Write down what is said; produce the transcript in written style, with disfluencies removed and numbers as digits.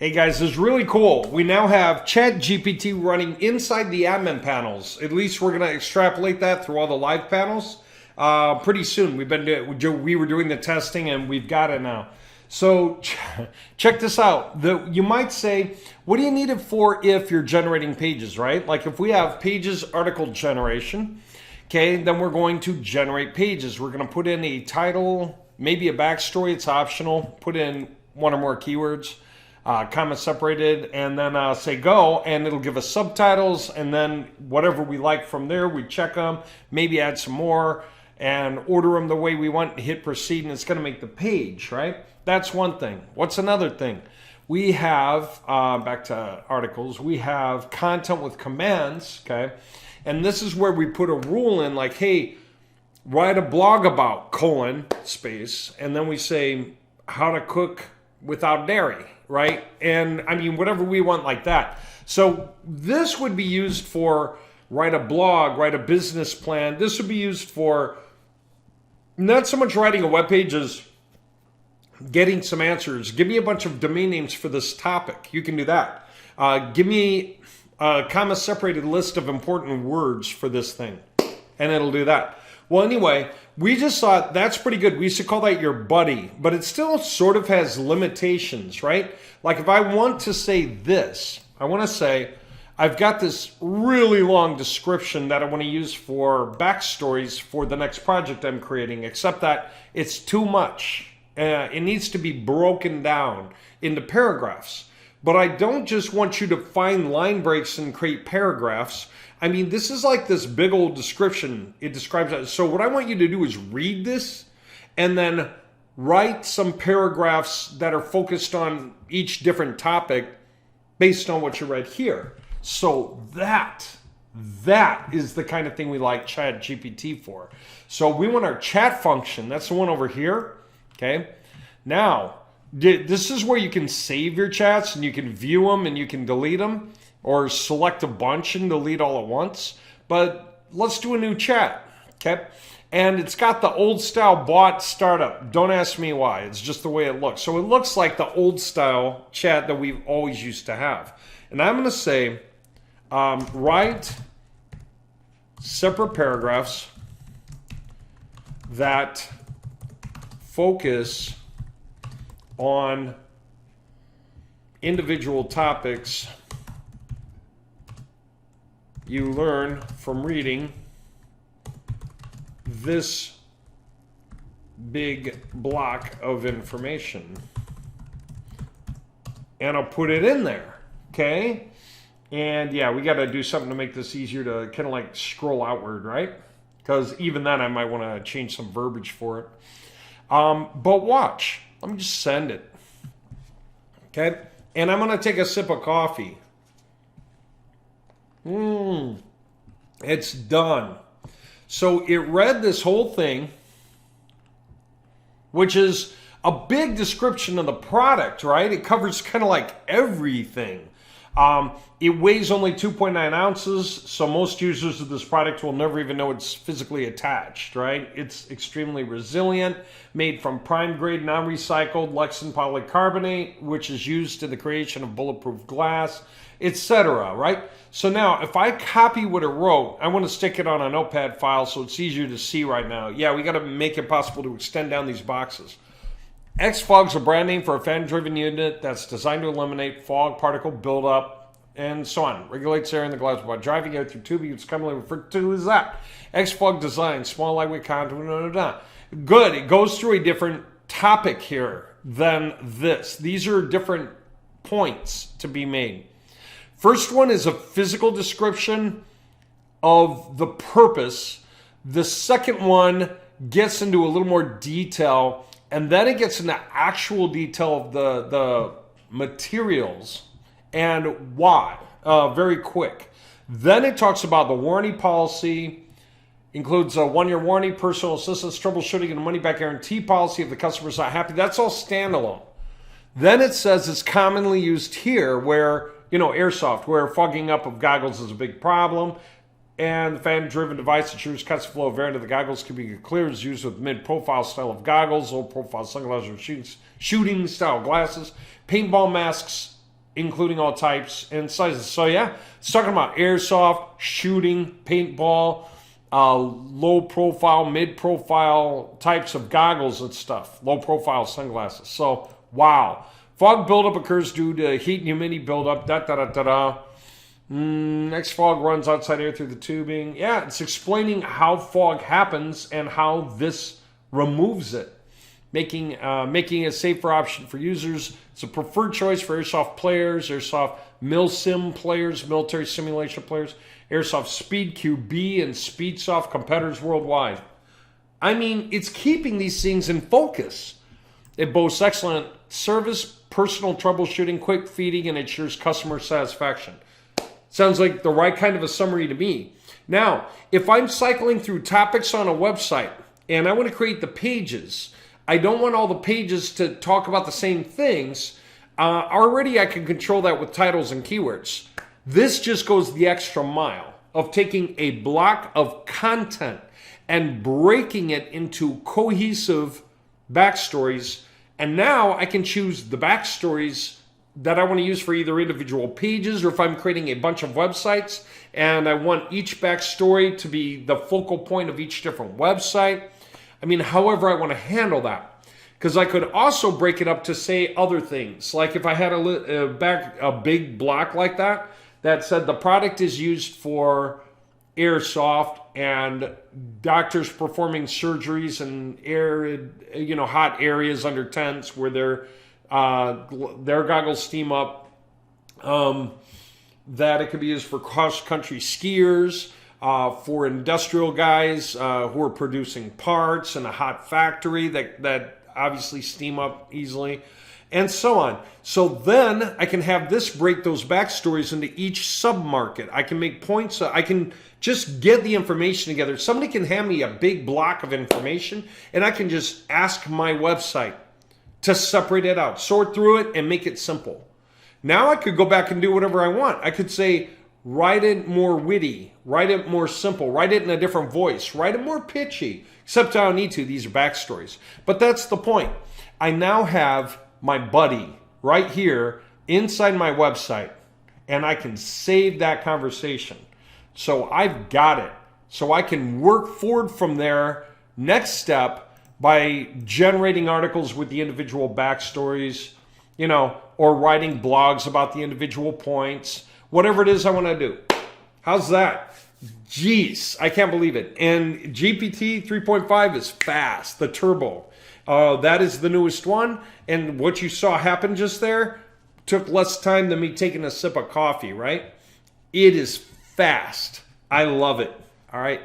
Hey guys, this is really cool. We now have ChatGPT running inside the admin panels. At least we're going to extrapolate that through all the live panels pretty soon. We were doing the testing and we've got it now. So check this out. You might say, what do you need it for if you're generating pages, right? Like if we have pages article generation, okay, then we're going to generate pages. We're going to put in a title, maybe a backstory. It's optional. Put in one or more keywords. Comma separated, and then say go, and it'll give us subtitles, and then whatever we like from there, we check them, maybe add some more, and order them the way we want, hit proceed, and it's going to make the page, right? That's one thing. What's another thing? We have, back to articles, we have content with commands, okay? And this is where we put a rule in, like, hey, write a blog about, space, and then we say how to cook without dairy, right? And I mean, whatever we want like that. So this would be used for write a blog, write a business plan. This would be used for not so much writing a web page as getting some answers. Give me a bunch of domain names for this topic. You can do that. Give me a comma separated list of important words for this thing, and it'll do that. Well, anyway, we just thought that's pretty good. We used to call that your buddy, but it still sort of has limitations, right? Like if I want to say this, I want to say, I've got this really long description that I want to use for backstories for the next project I'm creating, except that it's too much. It needs to be broken down into paragraphs. But I don't just want you to find line breaks and create paragraphs. I mean, this is like this big old description. It describes that. So what I want you to do is read this and then write some paragraphs that are focused on each different topic based on what you read here. So that is the kind of thing we like ChatGPT for. So we want our chat function. That's the one over here. Okay. Now, this is where you can save your chats and you can view them and you can delete them, or select a bunch and delete all at once. But let's do a new chat, okay? And it's got the old style bot startup. Don't ask me why. It's just the way it looks. So it looks like the old style chat that we've always used to have. And I'm going to say, write separate paragraphs that focus on individual topics you learn from reading this big block of information. And I'll put it in there, okay? And yeah, we got to do something to make this easier to kind of like scroll outward, right? Because even then I might want to change some verbiage for it. But watch, let me just send it, okay? And I'm going to take a sip of coffee. It's done. So it read this whole thing, which is a big description of the product, right? It covers kind of like everything. It weighs only 2.9 ounces, so most users of this product will never even know it's physically attached, right? It's extremely resilient, made from prime grade, non-recycled Lexan polycarbonate, which is used in the creation of bulletproof glass, etc., right? So now, if I copy what it wrote, I want to stick it on a notepad file so it's easier to see right now. Yeah, we got to make it possible to extend down these boxes. X-Fog's a brand name for a fan-driven unit that's designed to eliminate fog particle buildup and so on. Regulates air in the glass while driving air through tubing. It's commonly referred to as that. X-Fog design, small lightweight content, Good. It goes through a different topic here than this. These are different points to be made. First one is a physical description of the purpose. The second one gets into a little more detail, and then it gets into actual detail of the materials and why, very quick. Then it talks about the warranty policy, includes a 1-year warranty, personal assistance, troubleshooting, and a money-back guarantee policy if the customer's not happy. That's all standalone. Then it says it's commonly used here where, airsoft, where fogging up of goggles is a big problem. And the fan-driven device ensures constant flow of air into the goggles can be clear. Is used with mid-profile style of goggles, low-profile sunglasses, or shooting style glasses. Paintball masks including all types and sizes. So yeah, it's talking about airsoft, shooting, paintball, low profile, mid profile types of goggles and stuff, low profile sunglasses. So wow. Fog buildup occurs due to heat and humidity buildup, next fog runs outside air through the tubing. Yeah, it's explaining how fog happens and how this removes it, making a safer option for users. It's a preferred choice for airsoft players, airsoft mil-sim players, military simulation players, airsoft speed QB, and speedsoft competitors worldwide. I mean, it's keeping these things in focus. It boasts excellent service, personal troubleshooting, quick feeding, and ensures customer satisfaction. Sounds like the right kind of a summary to me. Now, if I'm cycling through topics on a website and I want to create the pages, I don't want all the pages to talk about the same things. Already I can control that with titles and keywords. This just goes the extra mile of taking a block of content and breaking it into cohesive backstories. And now I can choose the backstories that I want to use for either individual pages, or if I'm creating a bunch of websites and I want each backstory to be the focal point of each different website. I mean, however I want to handle that. Because I could also break it up to say other things. Like if I had a big block like that said the product is used for airsoft and doctors performing surgeries in hot areas under tents where their goggles steam up, that it could be used for cross-country skiers, for industrial guys who are producing parts in a hot factory that obviously steam up easily, and so on. So then I can have this break those backstories into each sub-market. I can make points. I can just get the information together. Somebody can hand me a big block of information, and I can just ask my website to separate it out, sort through it, and make it simple. Now I could go back and do whatever I want. I could say, write it more witty, write it more simple, write it in a different voice, write it more pitchy, except I don't need to. These are backstories. But that's the point. I now have my buddy right here inside my website, and I can save that conversation. So I've got it. So I can work forward from there. Next step, by generating articles with the individual backstories, or writing blogs about the individual points, whatever it is I want to do. How's that? Jeez, I can't believe it. And GPT 3.5 is fast, the turbo. That is the newest one. And what you saw happen just there took less time than me taking a sip of coffee, right? It is fast. I love it. All right.